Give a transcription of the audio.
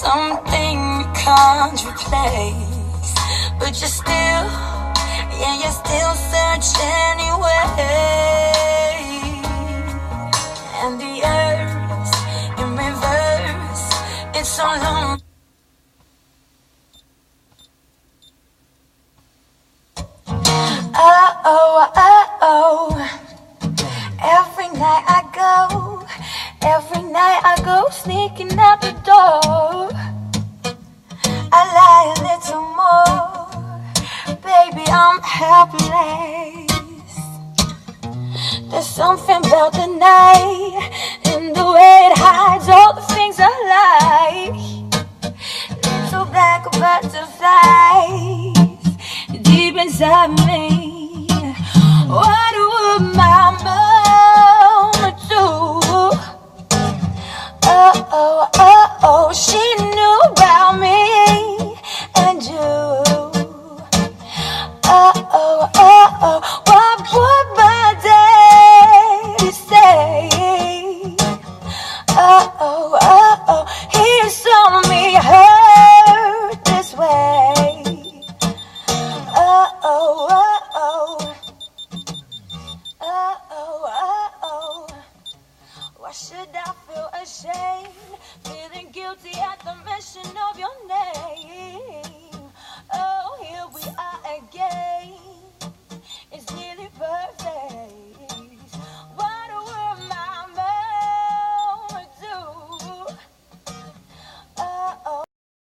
something you can't replace, but you're still, yeah, you're still searching anyway. And the earth's in reverse, it's so long. Oh, every night I go sneaking out the door. I lie a little more, baby, I'm helpless. There's something about the night and the way it hides all the things I like. Little black butterflies deep inside me. What would my mama do? Oh, she knew about me and you. What would my daddy say? He saw me hurt this way. Why should I feel ashamed, feeling guilty at the mention of your name?